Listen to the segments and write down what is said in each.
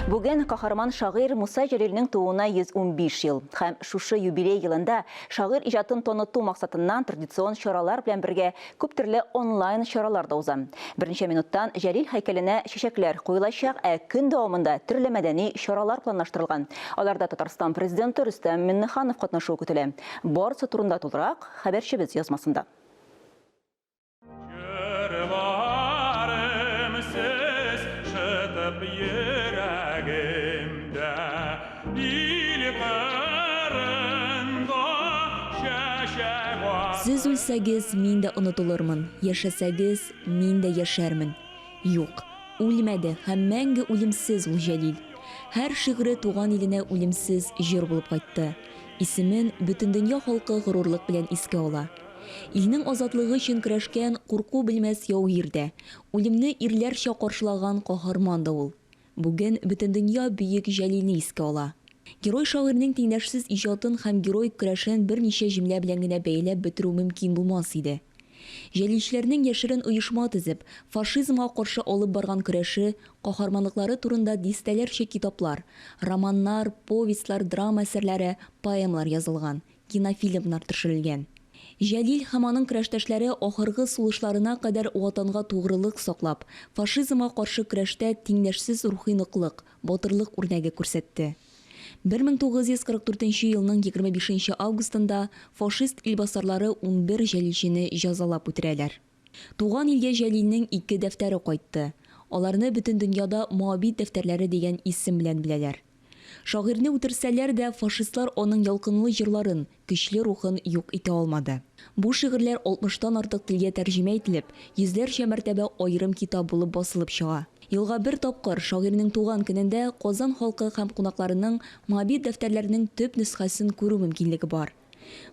Бүген каһарман шагыйрь Муса Жәлилнең тууына 115 ел. Һәм шушы юбилей елында шагыйрь иҗатын таныту максатыннан традицион чаралар белән бергә күп төрле онлайн чаралар да уза. Берничә минуттан Жәлил һәйкәленә чәчәкләр куелачак, көн дәвамында төрле мәдәни чаралар планлаштырылган. Аларда Татарстан президенты Рөстәм Миңнеханов катнашуы көтелә. Барысы турында тулырак хәбәрчебез язмасында. Siz үлсәгез, мин дә онытылырмын, яшәсәгез, мин дә яшәрмен. Юк, үлмәде һәм мәңге үлемсез ул Жәлил. Һәр шигъре туган иленә үлемсез җыр булып кайтты. Исемен бөтен дөнья халкы горурлык белән искә ала. Илнең азатлыгы өчен көрәшкән курку белмәс яугирдә, үлемне ирләрчә каршылаган каһарман да ул. Бүген бөтен дөнья бөек Жәлилне искә ала. Герой шагыйрьнең тиңдәшсез иҗатын һәм герой көрәшен берничә җөмлә белән генә бәйләп бетерү мөмкин булмас иде. Жәлилчеләрнең яшерен оешма төзеп, фашизмга каршы алып барган көрәше, каһарманлыклары турында дистәләрчә китаплар, романнар, повестьлар, драма әсәрләре, поэмалар язылган, кинофильмнар төшерелгән. Жәлил һәм аның көрәштәшләре ахыргы сулышларына кадәр ватанга тугрылык саклап, фашизмга каршы көрәштә тиңдәшсез рухи ныклык, батырлык үрнәге күрсәтте. 1944 елның 25 августында фашист илбасарлары 11 жәлилчене җәзалап үтерәләр. Туган илгә Жәлилнең 2 дәфтәре кайтты. Аларны бөтен дөньяда Моабит дәфтәрләре дигән исем белән беләләр. Шагыйрьне үтерсәләр дә фашистлар аның ялкынлы җырларын, көчле рухын юк итә алмады. Бу шигырьләр 60-тан артык телгә тәрҗемә ителеп, йөзләрчә мәртәбә аерым китап булып басылып чыга. Елга бер тапкыр шагыйрьнең туган көнендә Казан халкы һәм кунакларының Моабит дәфтәрләренең төп нөсхәсен күрү мөмкинлеге бар.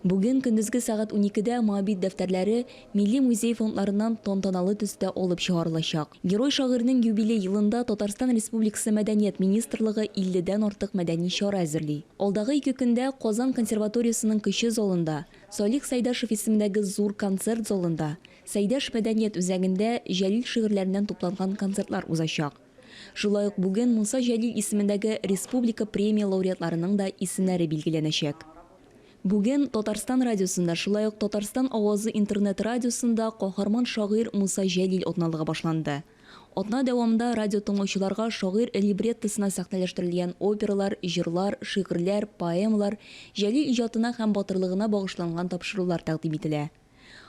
Бүген көндезге сәгать 12дә Моабит дәфтәрләре Милли музей фондларыннан тантаналы төстә алып чыгарылачак. Герой шагыйрьнең юбилей елында Татарстан Республикасы Мәдәният министрлыгы 50дән артык мәдәни чара әзерли. Алдагы 2 көндә Казан консерваториясының кече залында, Салих Сайдашев исемендәге зур концерт залында, Сайдаш мәдәният үзәгендә Жәлил шигырьләреннән тупланган концертлар узачак. Шулай ук бүген Муса Жәлил исемендәге республика премия лауреатларының да исемнәре билгеләнәчәк. Бүген Татарстан радиосында, шулай ук Татарстан авазы интернет радиосында каһарман шагыйрь Муса Жәлил атналыгы башланды. Атна дәвамында радио тыңлаучыларга шагыйрь либреттосына сәхнәләштерелгән опералар, җырлар, шигырьләр, поэмалар, Жәлил иҗатына һәм батырлыгына багышланган тапшырулар тәкъдим ителә.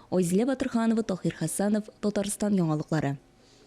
Ойзилә Батырханова, Тахир Хәсәнов, Татарстан яңалыклары.